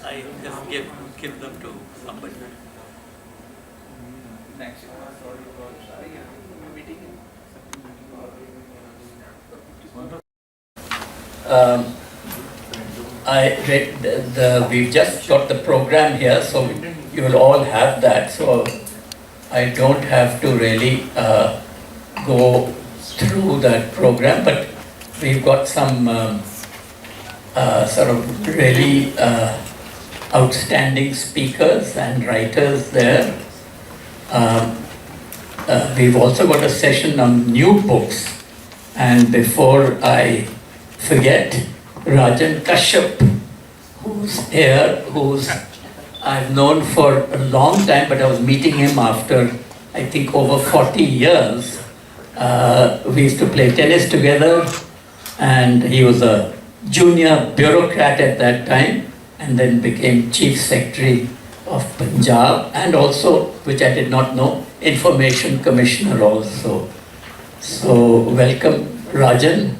I just give them to somebody. Thanks. I read we've just got the program here, so you will all have that. So I don't have to really go through that program, but we've got some sort of really outstanding speakers and writers there. We've also got a session on new books. And before I forget, Rajan Kashyap, who's here, who's I've known for a long time, but I was meeting him after, I think, over 40 years. We used to play tennis together, and he was a junior bureaucrat at that time, and then became Chief Secretary of Punjab, and also, which I did not know, Information Commissioner also. So welcome, Rajan.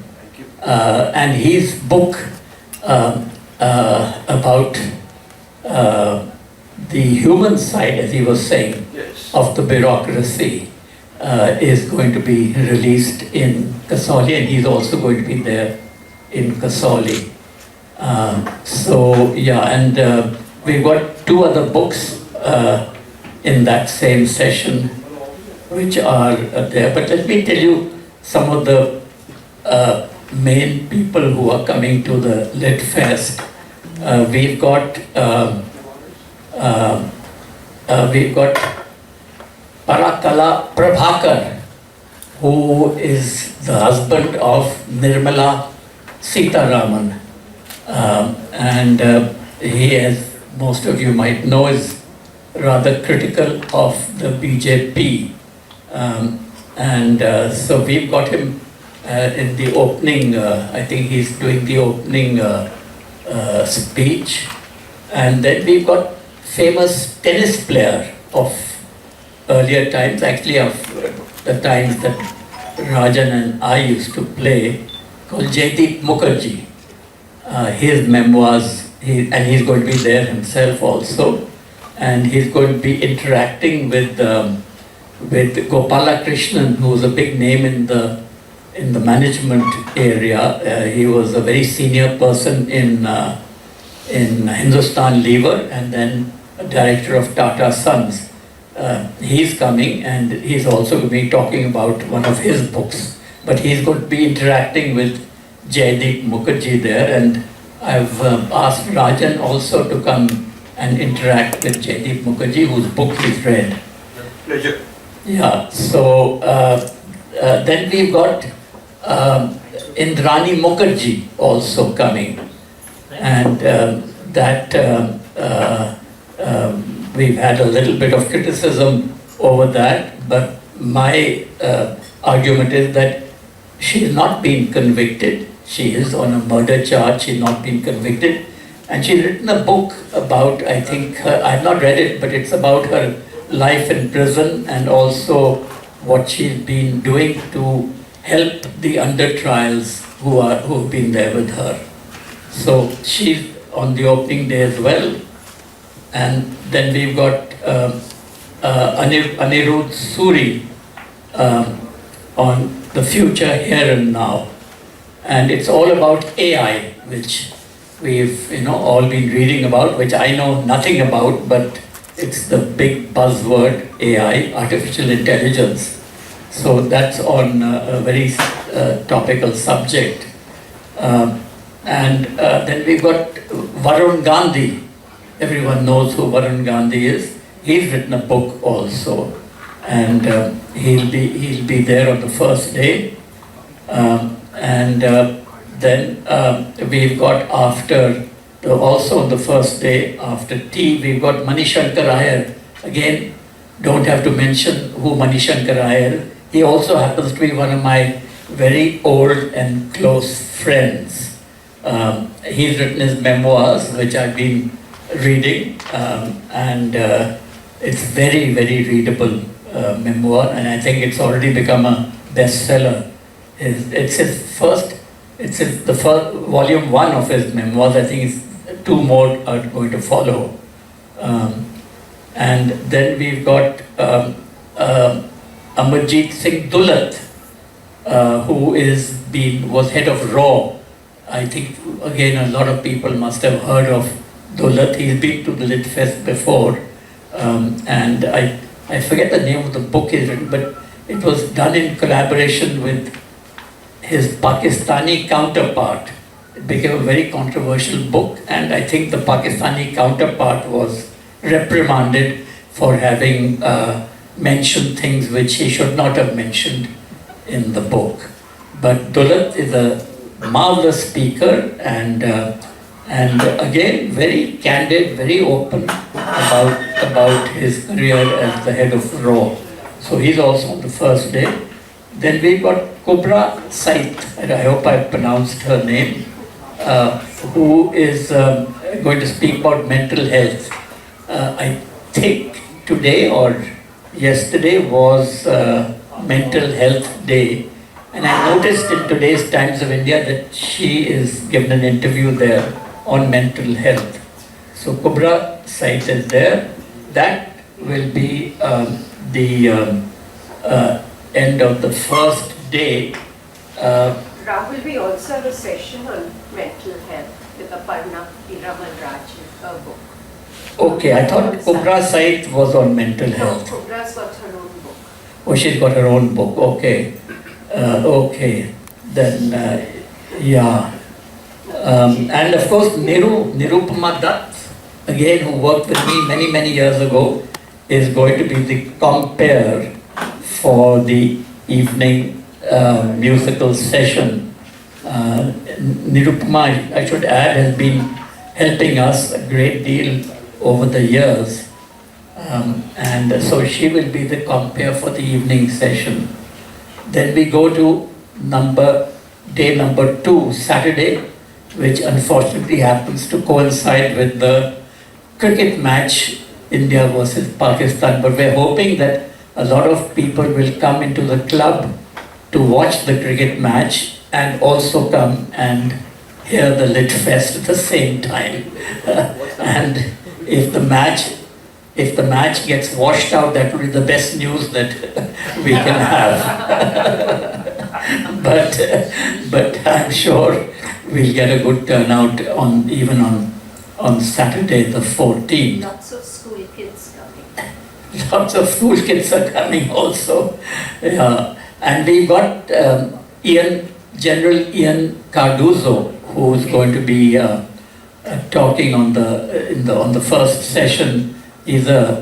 And his book about the human side, as he was saying, Yes. of the bureaucracy is going to be released in Kasauli, and he's also going to be there in Kasauli. So yeah, and we've got two other books in that same session which are there. But let me tell you some of the main people who are coming to the LitFest. We've got Parakala Prabhakar, who is the husband of Nirmala Sitaraman. And he, as most of you might know, is rather critical of the BJP. So we've got him in the opening, I think he's doing the opening speech. And then we've got famous tennis player of earlier times, actually of the times that Rajan and I used to play, called Jaideep Mukherjee. His memoirs, and he's going to be there himself also, and he's going to be interacting with Gopala Krishnan, who's a big name in the management area. He was a very senior person in Hindustan Lever, and then a director of Tata Sons. He's coming, and he's also going to be talking about one of his books. But he's going to be interacting with Jaideep Mukherjee there, and I've asked Rajan also to come and interact with Jaideep Mukherjee, whose book he's read. Pleasure. Yeah, so then we've got Indrani Mukherjee also coming, and we've had a little bit of criticism over that, but my argument is that she has not been convicted. She is on a murder charge, she's not been convicted, and she's written a book about, I think, I've not read it, but it's about her life in prison and also what she's been doing to help the under trials who've been there with her. So she's on the opening day as well. And then we've got Anirudh Suri on the future here and now. And it's all about AI, which we've all been reading about, which I know nothing about, but it's the big buzzword, AI, artificial intelligence. So that's on a very topical subject. And then we've got Varun Gandhi. Everyone knows who Varun Gandhi is. He's written a book also, and he'll be there on the first day. Then we've got also on the first day after tea, we've got Manishankar Iyer. Again, don't have to mention who Manishankar Iyer is. He also happens to be one of my very old and close friends. He's written his memoirs, which I've been reading, and it's very, very readable memoir, and I think it's already become a bestseller. It's the first volume 1 of his memoirs. I think it's two more are going to follow. And then we've got Amarjit Singh Dulat, who was head of RAW. I think, again, a lot of people must have heard of Dulat. He's been to the LitFest before. And I forget the name of the book he's written, but it was done in collaboration with his Pakistani counterpart. It became a very controversial book, and I think the Pakistani counterpart was reprimanded for having mentioned things which he should not have mentioned in the book. But Dulat is a marvelous speaker, and again very candid, very open about his career as the head of RAW. So he's also on the first day. Then we've got Kubra Sait, and I hope I pronounced her name, who is going to speak about mental health. I think today or yesterday was Mental Health Day, and I noticed in today's Times of India that she is given an interview there on mental health. So Kubra Sait is there. That will be the end of the first day. Rahul, we also have a session on mental health with Aparna Raman Raj book. Okay, I thought Kubra Sait was on mental health. No, Kubra's got her own book. Oh, she's got her own book. Okay. Okay. Then, yeah. And of course, Nirupama Dutt, again, who worked with me many, many years ago, is going to be the compere for the evening musical session. Nirupama, I should add, has been helping us a great deal over the years. And so she will be the compere for the evening session. Then we go to day number 2, Saturday, which unfortunately happens to coincide with the cricket match, India versus Pakistan. But we're hoping that a lot of people will come into the club to watch the cricket match and also come and hear the LitFest at the same time. And if the match gets washed out, that will be the best news that we can have. But I'm sure we'll get a good turnout even on Saturday the 14th. Lots of school kids coming. Lots of school kids are coming also. And we've got General Ian Cardozo, who's going to be talking on the first session. He's a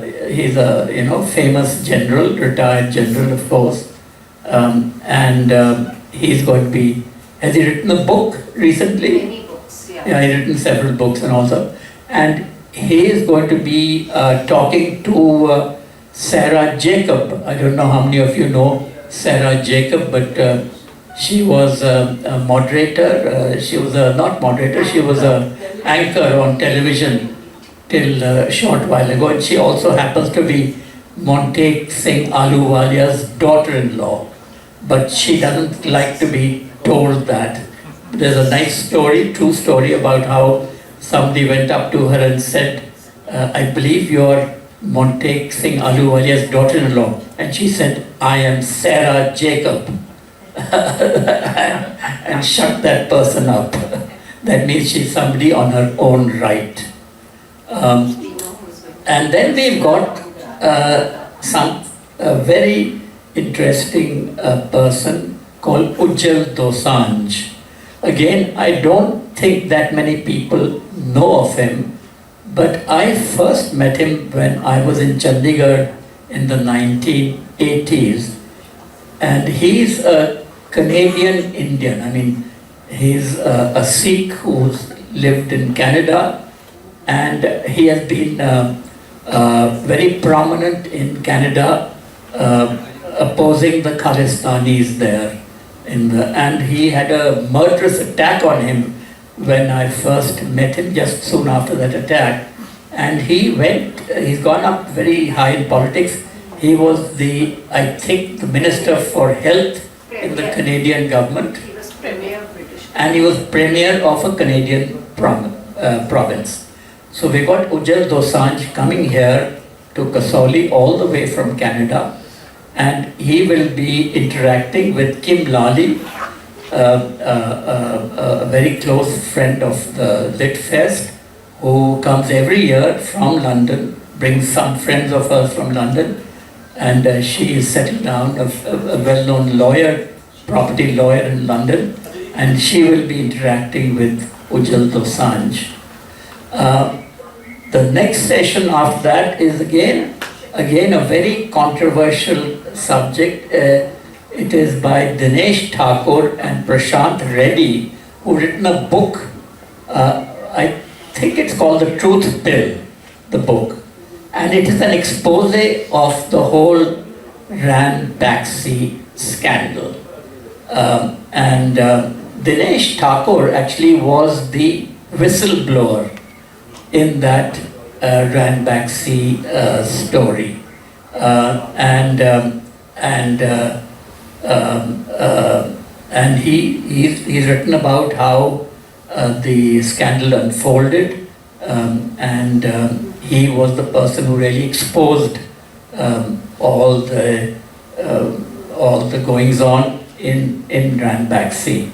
famous general, retired general, of course, and he's going to be. Has he written a book recently? Many books, yeah. Yeah, he's written several books and he is going to be talking to Sarah Jacob. I don't know how many of you know Sarah Jacob, but she was a moderator. She was not moderator. She was a anchor on television till a short while ago, and she also happens to be Montague Singh Ahluwalia's daughter-in-law, but she doesn't like to be told that. There's a nice story, true story, about how somebody went up to her and said, I believe you're Montague Singh Ahluwalia's daughter-in-law. And she said, I am Sarah Jacob. And shut that person up. That means she's somebody on her own right. And then we've got some very interesting person called Ujjal Dosanjh. Again, I don't think that many people know of him, but I first met him when I was in Chandigarh in the 1980s. And he's a Canadian Indian. I mean, he's a Sikh who's lived in Canada, and he has been very prominent in Canada, opposing the Khalistanis there. And he had a murderous attack on him when I first met him, just soon after that attack. And he's gone up very high in politics. He was I think, the Minister for Health in the Canadian government. He was Premier of British. And he was Premier of a Canadian province. So we got Ujjal Dosanjh coming here to Kasauli all the way from Canada, and he will be interacting with Kim Lally, a very close friend of the LitFest, who comes every year from London, brings some friends of hers from London, and she is settled down, a well-known lawyer, property lawyer in London, and she will be interacting with Ujjal Dosanjh. The next session after that is again a very controversial subject. It is by Dinesh Thakur and Prashant Reddy, who written a book. I think it's called The Truth Pill, the book. And it is an expose of the whole Ranbaxy scandal. Dinesh Thakur actually was the whistleblower in that Ranbaxy story. And he's written about how the scandal unfolded, and he was the person who really exposed all the goings on in Ranbaxy.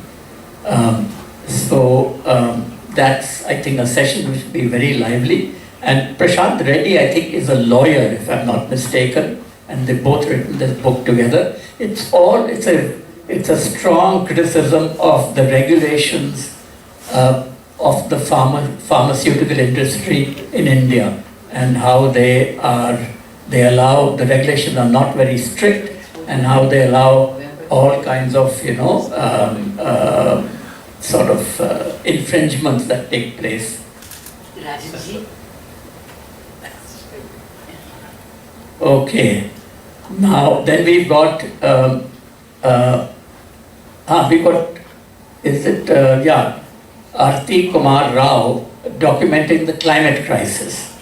That's, I think, a session which will be very lively. And Prashant Reddy, I think, is a lawyer, if I'm not mistaken, and they both written this book together. It's a strong criticism of the regulations of the pharmaceutical industry in India, and how the regulations are not very strict, and how they allow all kinds of infringements that take place. Okay. Now then we've got Arti Kumar Rao documenting the climate crisis,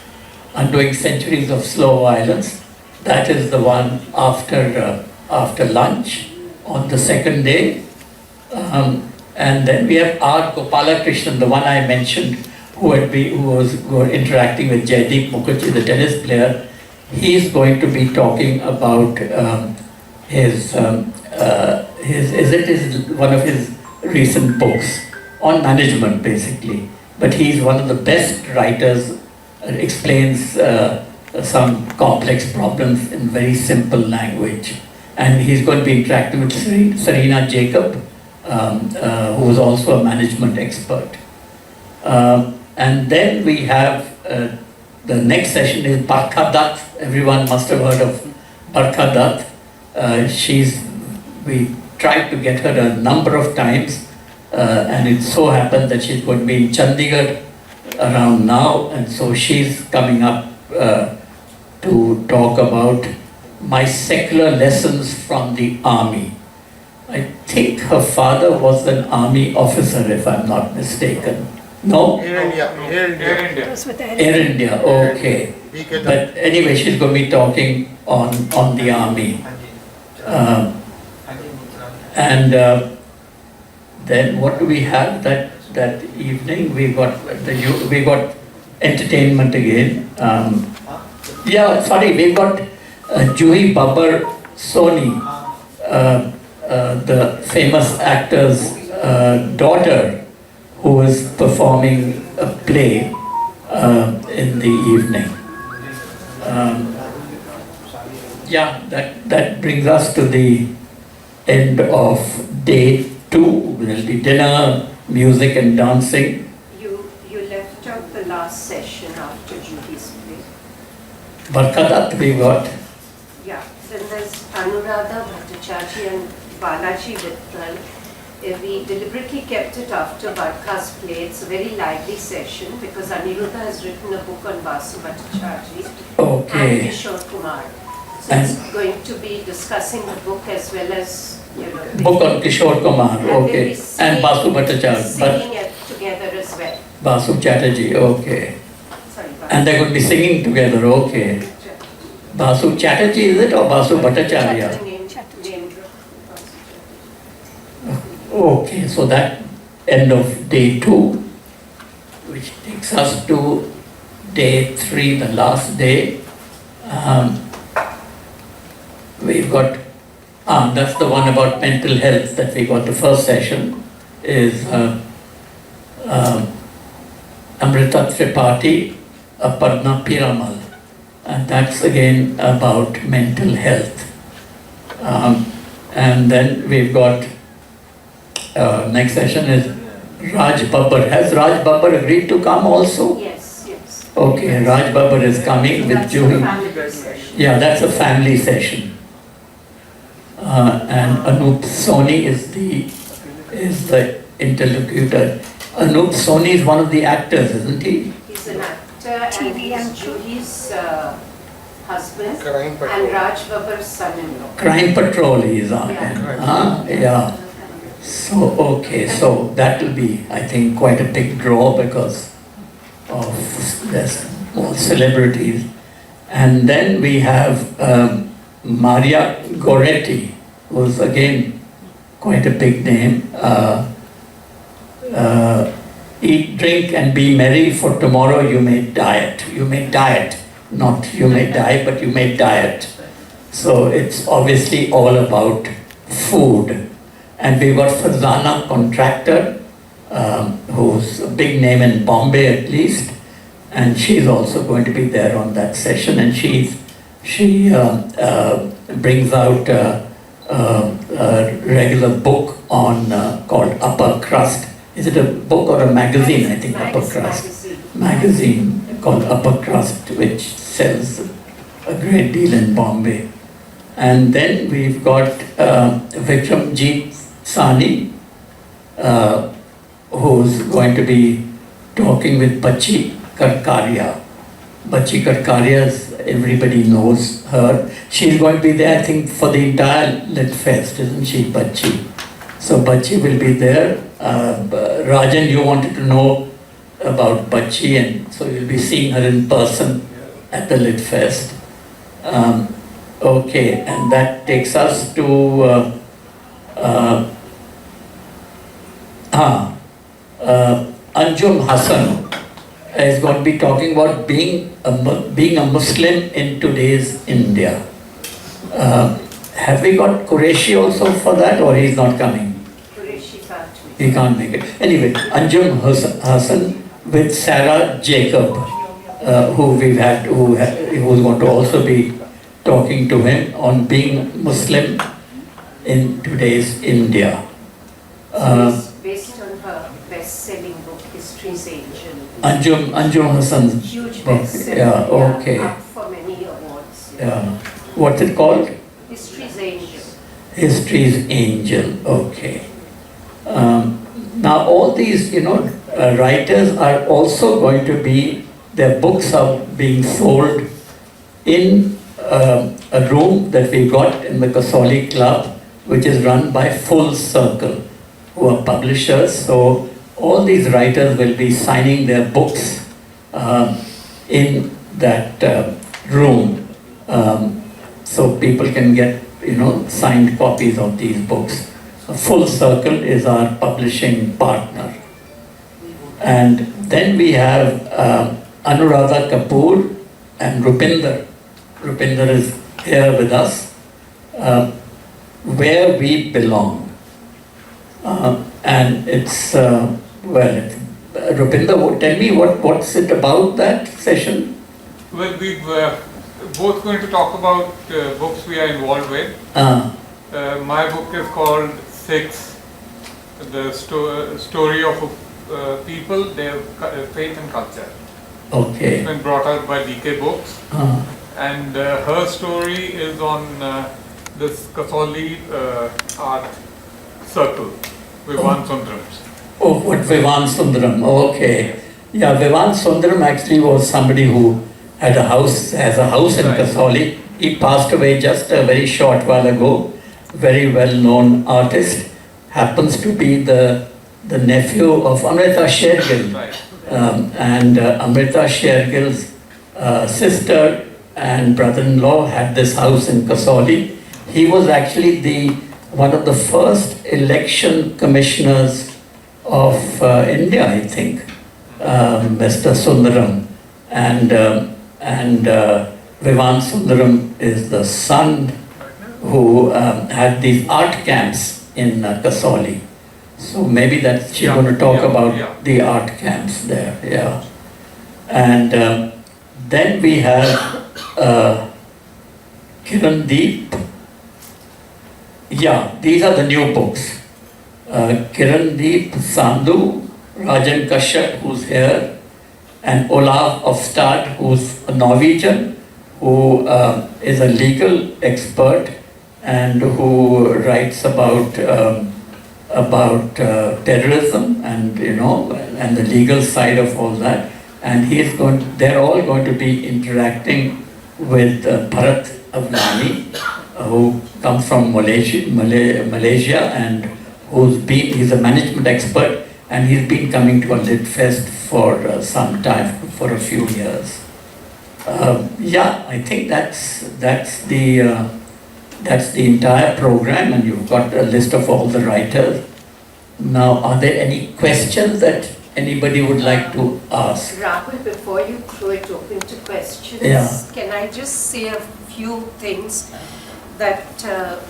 undoing centuries of slow violence. That is the one after lunch on the second day. And then we have R. Gopalakrishnan, the one I mentioned, who was interacting with Jaideep Mukherjee, the tennis player. He's going to be talking about one of his recent books on management, basically. But he's one of the best writers, explains some complex problems in very simple language. And he's going to be interacting with Serena Jacob, who is also a management expert. And then we have the next session is Barkha Dutt. Everyone must have heard of Barkha Dutt. We tried to get her a number of times, and it so happened that she's going to be in Chandigarh around now, and so she's coming up to talk about my secular lessons from the army. I think her father was an army officer, if I'm not mistaken. No? Air India. Air India, okay. But anyway, she's going to be talking on the army. Then what do we have that evening? We got entertainment again. We got Juhi Babbar Soni, the famous actor's daughter, who is performing a play in the evening. That brings us to the end of day 2. There'll be dinner, music and dancing. You left out the last session after Judy's play. Barkha Dutt we got. Yeah, then there's Anuradha Bhattacharjee and Balaji Vittal. We deliberately kept it after Barkha's play. It's a very lively session because Aniruddha has written a book on Basu Bhattacharjee and Kishore Kumar. So it's going to be discussing the book as well as book on Kishore Kumar, okay, and Basu Bhattacharjee. Singing it together as well. Basu Chatterjee, okay. Sorry, And they're going to be singing together, okay. Basu Chatterjee is it, or Basu Bhattacharya? Okay, so that end of day 2. which takes us to day 3, the last day. We've got, that's the one about mental health that we got. The first session is Amrita Tripathi, Aparna Piramal, and that's again about mental health. And then we've got, next session is Raj Babbar. Has Raj Babbar agreed to come also? Yes, yes. Okay, Raj Babbar is coming with Juhi. Yeah, that's a family session. And Anup Soni is the interlocutor. Anup Soni is one of the actors, isn't he? He's an actor and he's Juhi's husband Crime Patrol. and Raj Babbar's son-in-law. Crime Patrol he is on. Yeah. Yeah. So, okay, so that will be, I think, quite a big draw because of there's more celebrities. And then we have Maria Goretti, who's again quite a big name. Eat, drink and be merry, for tomorrow you may diet. You may diet, not you may die, but you may diet. So it's obviously all about food. And we've got Fazana Contractor, who's a big name in Bombay at least, and she's also going to be there on that session. And she brings out a regular book on called Upper Crust. Is it a book or a magazine? I think Upper Crust magazine called Upper Crust, which sells a great deal in Bombay. And then we've got Vikramjit Sani, who's going to be talking with Bachi Karkaria. Bachi Karkaria, everybody knows her. She's going to be there, I think, for the entire LitFest, isn't she, Bachi? So Bachi will be there. Rajan, you wanted to know about Bachi, and so you'll be seeing her in person at the LitFest. Okay, and that takes us to Anjum Hassan is going to be talking about being a Muslim in today's India. Have we got Qureshi also for that, or he's not coming? Qureshi can't make He can't make it. Anyway, Anjum Hassan with Sarah Jacob, who's going to also be talking to him on being Muslim in today's India. It's based on her best-selling book, History's Angel. Anjum Hassan's Huge book. bestseller. Yeah, okay. Up for many awards. Yeah. What's it called? History's Angel. History's Angel. Okay. Now all these, writers are also going to be, their books are being sold in a room that we got in the Kasauli Club, which is run by Full Circle, who are publishers. So all these writers will be signing their books in that room, so people can get signed copies of these books. Full Circle is our publishing partner. And then we have Anuradha Kapoor and Rupinder. Rupinder is here with us. Where We Belong. And it's, Rupinder, tell me what's it about, that session? Well, we've both going to talk about books we are involved with. My book is called Six, the story of people, their faith and culture. Okay. It's been brought out by DK Books. And her story is on this Kasauli art circle, Vivan Sundaram's. Oh, what Vivan Sundaram, okay. Yeah, Vivan Sundaram actually was somebody who has a house in Kasauli. He passed away just a very short while ago. Very well-known artist. Happens to be the nephew of Amrita Shergill. And Amrita Shergill's sister and brother-in-law had this house in Kasauli. He was actually one of the first election commissioners of India, I think. Mr. Sundaram, and Vivan Sundaram is the son who had these art camps in Kasauli. So maybe that she's going to talk about the art camps there. Yeah, and then we have Kirandeep. Yeah, these are the new books. Kirandeep Sandhu, Rajan Kashyap, who's here, and Olav Ofstad, who's a Norwegian, who is a legal expert and who writes about terrorism and and the legal side of all that. And they're all going to be interacting with Bharat Avlani, who comes from Malaysia and he's a management expert, and he's been coming to a LitFest for some time, for a few years. Yeah, I think that's the entire program, and you've got a list of all the writers. Now, are there any questions that anybody would like to ask? Rahul, before you throw it open to questions, can I just say a few things that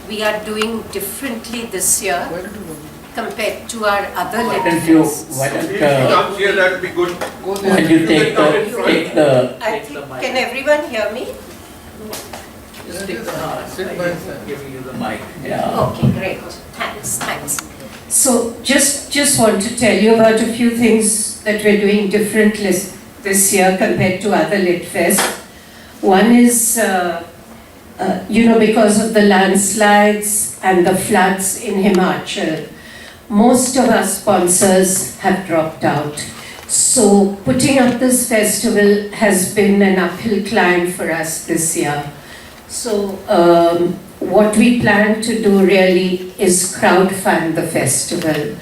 we are doing differently this year compared to our other LitFests? Why don't here, that would be good. Why don't you take the mic? Can everyone hear me? Just take the giving you the mic. Yeah. Okay, great. Thanks. So just want to tell you about a few things that we're doing differently this year compared to other LitFests. One is, because of the landslides and the floods in Himachal, most of our sponsors have dropped out. So putting up this festival has been an uphill climb for us this year. So what we plan to do really is crowdfund the festival.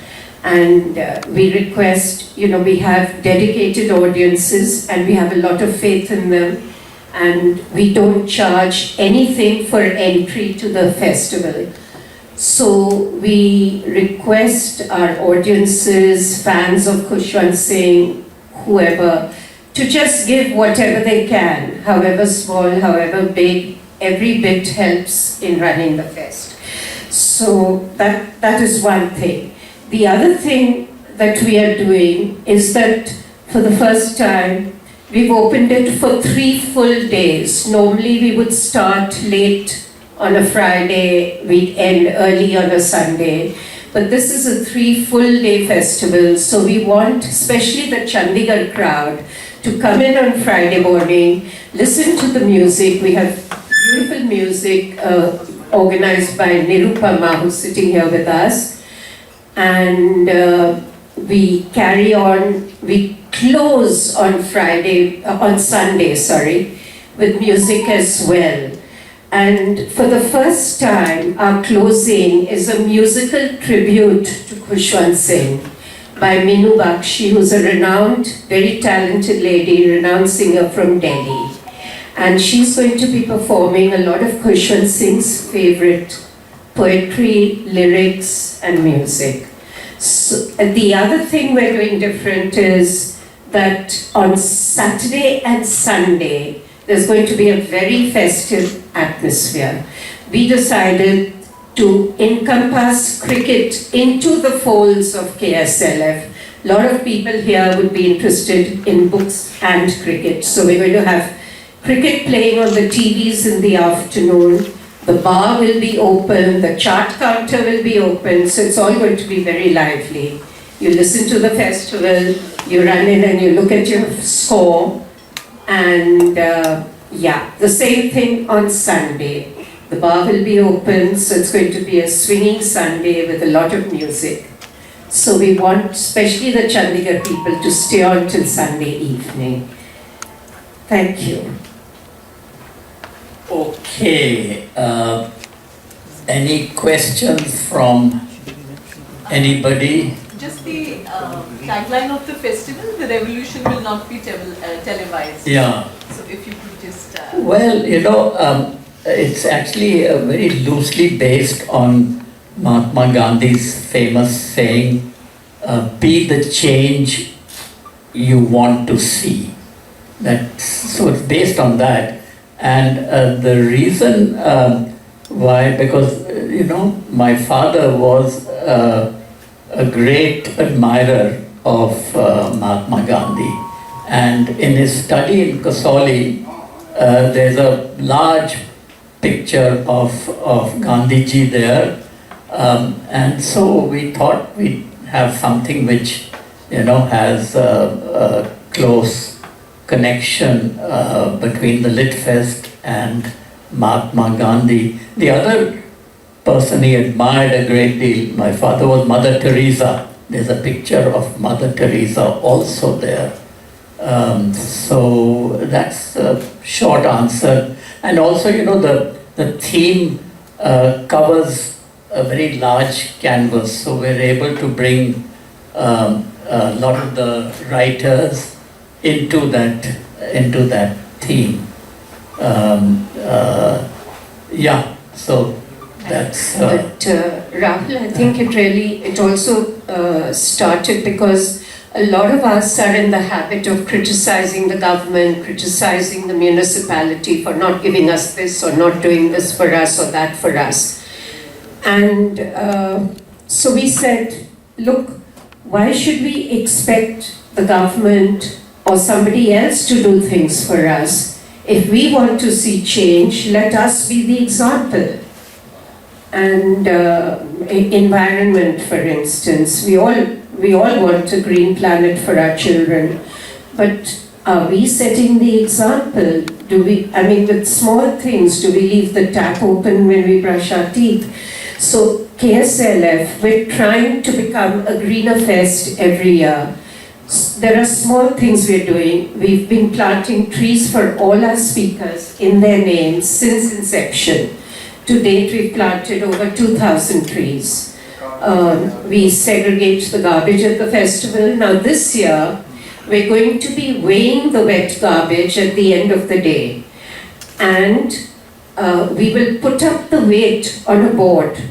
And we request, we have dedicated audiences and we have a lot of faith in them. And we don't charge anything for entry to the festival. So we request our audiences, fans of Khushwant Singh, whoever, to just give whatever they can, however small, however big. Every bit helps in running the fest. So that is one thing. The other thing that we are doing is that for the first time, we've opened it for 3 full days. Normally we would start late on a Friday, we'd end early on a Sunday. But this is a 3 full day festival, so we want, especially the Chandigarh crowd, to come in on Friday morning, listen to the music. We have beautiful music organized by Nirupama, who's sitting here with us. And we carry on, we close on Sunday, with music as well. And for the first time, our closing is a musical tribute to Khushwant Singh by Minu Bakshi, who's a renowned, very talented lady, renowned singer from Delhi. And she's going to be performing a lot of Khushwant Singh's favorite poetry, lyrics, and music. So, the other thing we're doing different is that on Saturday and Sunday, there's going to be a very festive atmosphere. We decided to encompass cricket into the folds of KSLF. A lot of people here would be interested in books and cricket. So we're going to have cricket playing on the TVs in the afternoon. The bar will be open, the chart counter will be open, so it's all going to be very lively. You listen to the festival, you run in and you look at your score, and the same thing on Sunday. The bar will be open, so it's going to be a swinging Sunday with a lot of music. So we want, especially the Chandigarh people, to stay on till Sunday evening. Thank you. Okay. Any questions from anybody? Just the tagline of the festival, the revolution will not be televised. Yeah. So if you could just... Well, it's actually very loosely based on Mahatma Gandhi's famous saying, be the change you want to see. So it's based on that. And the reason why, because my father was a great admirer of Mahatma Gandhi, and in his study in Kasauli, there's a large picture of Gandhiji there, and so we thought we'd have something which has a close connection between the LitFest and Mahatma Gandhi. The other person he admired a great deal, my father, was Mother Teresa. There's a picture of Mother Teresa also there. So that's a short answer. And also, the theme covers a very large canvas, so we're able to bring a lot of the writers into that theme. So that's. But Rahul, I think it also started because a lot of us are in the habit of criticizing the government, criticizing the municipality for not giving us this or not doing this for us or that for us. And so we said, look, why should we expect the government or somebody else to do things for us? If we want to see change, let us be the example. And environment, for instance, we all want a green planet for our children, but are we setting the example? With small things, do we leave the tap open when we brush our teeth? So KSLF, we're trying to become a greener fest every year. There are small things we're doing. We've been planting trees for all our speakers in their names since inception. To date, we've planted over 2,000 trees. We segregate the garbage at the festival. Now this year, we're going to be weighing the wet garbage at the end of the day. And we will put up the weight on a board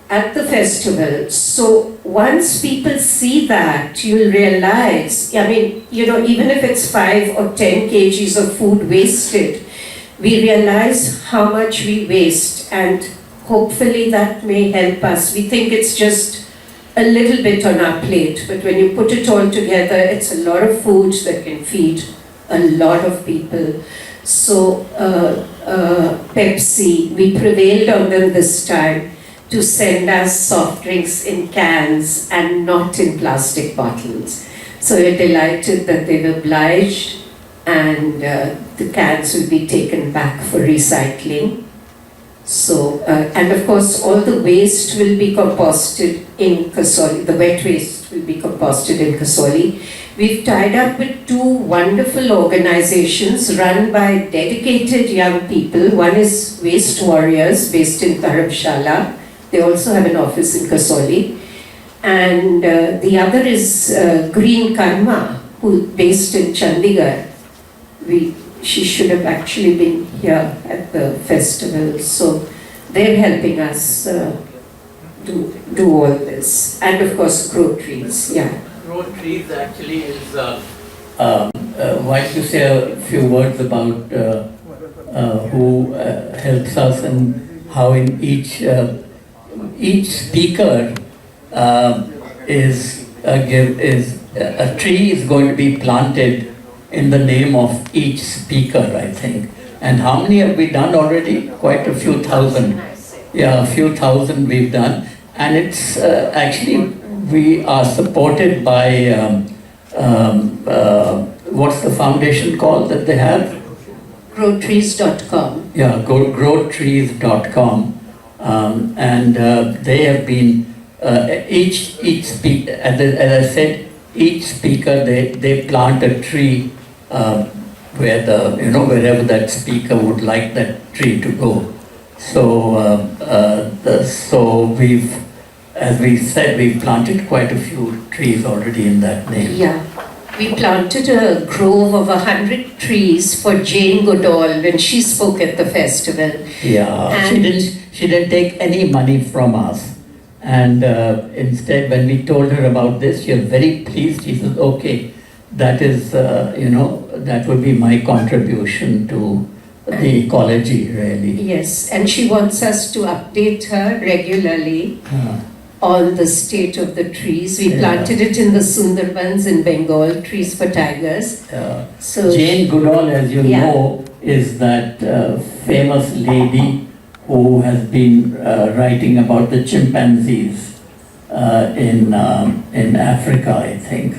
at the festival. So once people see that, you'll realize, even if it's 5 or 10 kgs of food wasted, we realize how much we waste, and hopefully that may help us. We think it's just a little bit on our plate, but when you put it all together, it's a lot of food that can feed a lot of people. So Pepsi, we prevailed on them this time to send us soft drinks in cans and not in plastic bottles. So we're delighted that they've obliged, and the cans will be taken back for recycling. So, and of course, all the waste will be composted in Kasauli. The wet waste will be composted in Kasauli. We've tied up with 2 wonderful organizations run by dedicated young people. One is Waste Warriors, based in Dharamshala. They also have an office in Kasauli. And the other is Green Karma, who based in Chandigarh. She should have actually been here at the festival. So they're helping us do all this. And of course, grow trees, Grow trees actually is, why don't you say a few words about who helps us and how in each speaker is a tree is going to be planted in the name of each speaker, I think. And how many have we done already? Quite a few thousand. Yeah, a few thousand we've done. And it's actually, we are supported by, what's the foundation called that they have? Growtrees.com. Yeah, growtrees.com. And they have been, each speaker, as I said, each speaker, they plant a tree wherever that speaker would like that tree to go. So, so we've, as we said, we've planted quite a few trees already in that name. Yeah, we planted a grove of 100 trees for Jane Goodall when she spoke at the festival. Yeah, and she didn't take any money from us. And instead, when we told her about this, she was very pleased. She said, okay, that is, that would be my contribution to the ecology, really. Yes, and she wants us to update her regularly Uh, on the state of the trees. We Yeah. planted it in the Sundarbans in Bengal, trees for tigers. So Jane Goodall, as you Yeah. know, is that famous lady who has been writing about the chimpanzees in Africa, I think.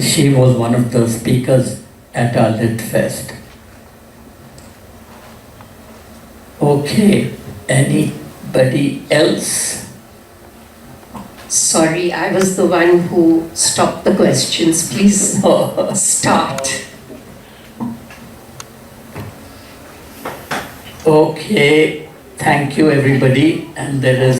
She was one of the speakers at our LitFest. Okay, anybody else? sorry, I was the one who stopped the questions. Please start. Okay, thank you everybody, and there is